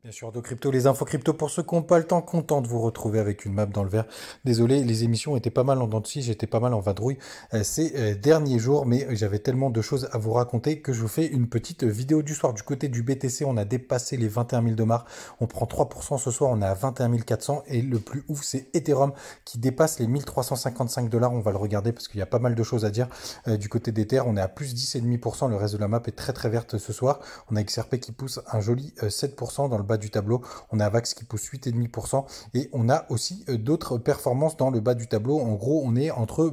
Bien sûr, de crypto, les infos crypto pour ceux qui n'ont pas le temps, content de vous retrouver avec une map dans le vert. Désolé, les émissions étaient pas mal en dents de scie, j'étais pas mal en vadrouille ces derniers jours, mais j'avais tellement de choses à vous raconter que je vous fais une petite vidéo du soir. Du côté du BTC, on a dépassé les 21 000 $, on prend 3% ce soir, on est à 21 400 et le plus ouf, c'est Ethereum qui dépasse les 1355 $. On va le regarder parce qu'il y a pas mal de choses à dire. Du côté d'Ether, on est à plus 10,5%, le reste de la map est très très verte ce soir. On a XRP qui pousse un joli 7% dans le bas du tableau, on a Vax qui pousse 8,5% et on a aussi d'autres performances dans le bas du tableau. En gros, on est entre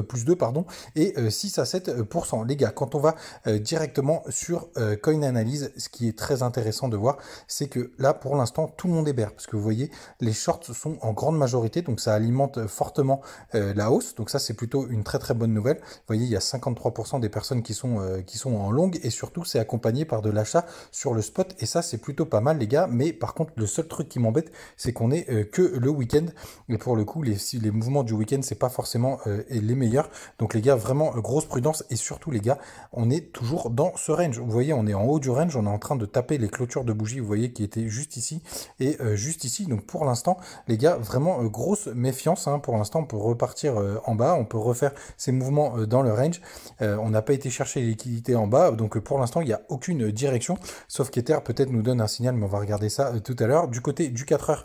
plus 2 pardon, et 6 à 7%. Les gars, quand on va directement sur Coin Analyse, ce qui est très intéressant de voir, c'est que là, pour l'instant, tout le monde est bear, parce que vous voyez, les shorts sont en grande majorité, donc ça alimente fortement la hausse. Donc ça, c'est plutôt une très très bonne nouvelle. Vous voyez, il y a 53% des personnes qui sont en longue, et surtout, c'est accompagné par de l'achat sur le spot, et ça, c'est plutôt pas mal, les gars. Mais par contre, le seul truc qui m'embête, c'est qu'on est que le week-end, et pour le coup, les mouvements du week-end, c'est pas forcément les meilleurs. Donc les gars, vraiment grosse prudence, et surtout les gars, on est toujours dans ce range. Vous voyez, on est en haut du range, on est en train de taper les clôtures de bougies, vous voyez, qui étaient juste ici et juste ici. Donc pour l'instant, les gars, vraiment grosse méfiance, hein. Pour l'instant, on peut repartir en bas, on peut refaire ces mouvements dans le range. On n'a pas été chercher les liquidités en bas, donc pour l'instant, il n'y a aucune direction, sauf qu'Ether peut-être nous donne un signal, mais on va regarder ça tout à l'heure. Du côté du 4 heures,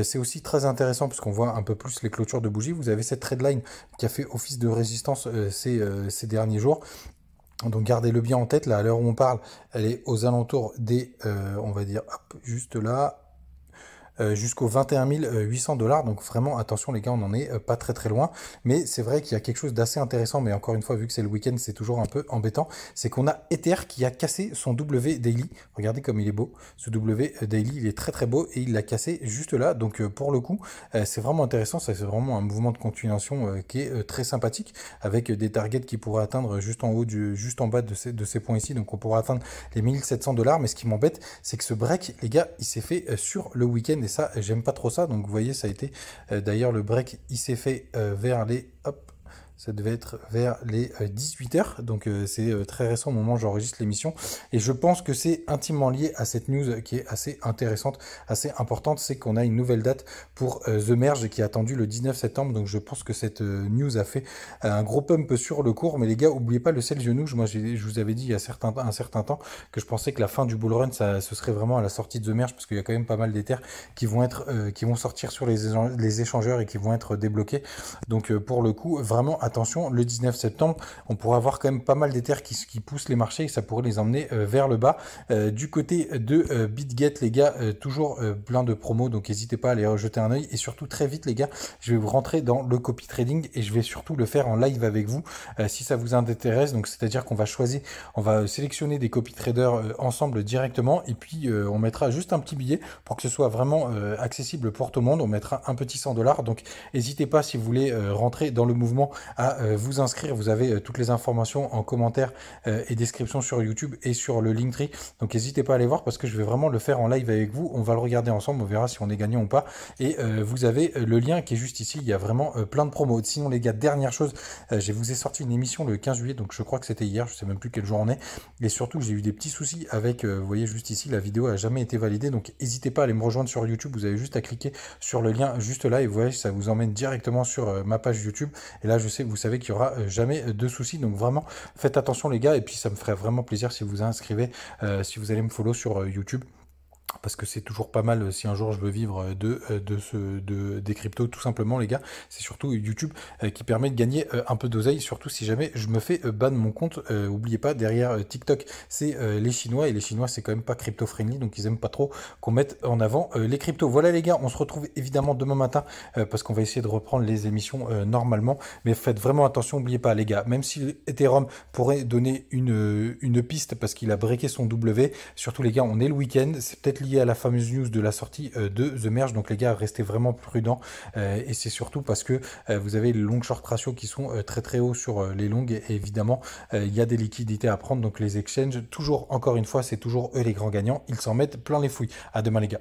c'est aussi très intéressant parce qu'on voit un peu plus les clôtures de bougies. Vous avez cette trendline qui a fait office de résistance ces derniers jours. Donc gardez-le bien en tête, là à l'heure où on parle, elle est aux alentours des, on va dire, hop, juste là, jusqu'aux 21 800 $. Donc vraiment, attention les gars, on n'en est pas très très loin. Mais c'est vrai qu'il y a quelque chose d'assez intéressant, mais encore une fois, vu que c'est le week-end, c'est toujours un peu embêtant. C'est qu'on a Ether qui a cassé son W daily. Regardez comme il est beau. Ce W daily, il est très très beau et il l'a cassé juste là. Donc pour le coup, c'est vraiment intéressant. Ça, c'est vraiment un mouvement de continuation qui est très sympathique, avec des targets qui pourraient atteindre juste en haut, juste en bas de ces points ici. Donc on pourra atteindre les 1700 $. Mais ce qui m'embête, c'est que ce break, les gars, il s'est fait sur le week-end. Et ça, j'aime pas trop ça. Donc vous voyez, ça a été d'ailleurs le break, il s'est fait vers les hop, ça devait être vers les 18 heures, donc c'est très récent au moment où j'enregistre l'émission, et je pense que c'est intimement lié à cette news qui est assez intéressante, assez importante, c'est qu'on a une nouvelle date pour The Merge qui est attendue le 19 septembre, donc je pense que cette news a fait un gros pump sur le cours. Mais les gars, oubliez pas le sell the news. Moi, je vous avais dit il y a un certain temps que je pensais que la fin du bull run, ce serait vraiment à la sortie de The Merge, parce qu'il y a quand même pas mal d'Ethers qui vont sortir sur les échangeurs et qui vont être débloqués. Donc pour le coup, vraiment attention, le 19 septembre, on pourra avoir quand même pas mal d'Ethers qui poussent les marchés, et ça pourrait les emmener vers le bas. Du côté de BitGet, les gars, toujours plein de promos, donc n'hésitez pas à aller jeter un œil. Et surtout, très vite, les gars, je vais vous rentrer dans le copy trading, et je vais surtout le faire en live avec vous, si ça vous intéresse. Donc c'est-à-dire qu'on va on va sélectionner des copy traders ensemble directement, et puis on mettra juste un petit billet pour que ce soit vraiment accessible pour tout le monde. On mettra un petit 100 $. Donc n'hésitez pas, si vous voulez rentrer dans le mouvement, à vous inscrire. Vous avez toutes les informations en commentaire et description sur YouTube et sur le Linktree. Donc n'hésitez pas à aller voir, parce que je vais vraiment le faire en live avec vous. On va le regarder ensemble, on verra si on est gagnant ou pas. Et vous avez le lien qui est juste ici. Il y a vraiment plein de promos. Sinon les gars, dernière chose, je vous ai sorti une émission le 15 juillet, donc je crois que c'était hier, je sais même plus quel jour on est. Et surtout, j'ai eu des petits soucis avec, vous voyez juste ici, la vidéo a jamais été validée. Donc n'hésitez pas à aller me rejoindre sur YouTube. Vous avez juste à cliquer sur le lien juste là, et vous voyez, ça vous emmène directement sur ma page YouTube. Et là, vous savez qu'il y aura jamais de soucis. Donc vraiment, faites attention les gars. Et puis ça me ferait vraiment plaisir si vous vous inscrivez, si vous allez me follow sur YouTube, parce que c'est toujours pas mal si un jour je veux vivre des cryptos, tout simplement les gars. C'est surtout YouTube qui permet de gagner un peu d'oseille, surtout si jamais je me fais ban mon compte. Oubliez pas, derrière TikTok, c'est les Chinois, et les Chinois, c'est quand même pas crypto friendly, donc ils aiment pas trop qu'on mette en avant les cryptos. Voilà les gars, on se retrouve évidemment demain matin, parce qu'on va essayer de reprendre les émissions normalement, mais faites vraiment attention. Oubliez pas les gars, même si Ethereum pourrait donner une piste parce qu'il a breaké son W, surtout les gars, on est le week-end, c'est peut-être lié à la fameuse news de la sortie de The Merge. Donc les gars, restez vraiment prudents, et c'est surtout parce que vous avez les long short ratio qui sont très très hauts sur les longues, et évidemment il y a des liquidités à prendre. Donc les exchanges, toujours, encore une fois, c'est toujours eux les grands gagnants, ils s'en mettent plein les fouilles. À demain les gars.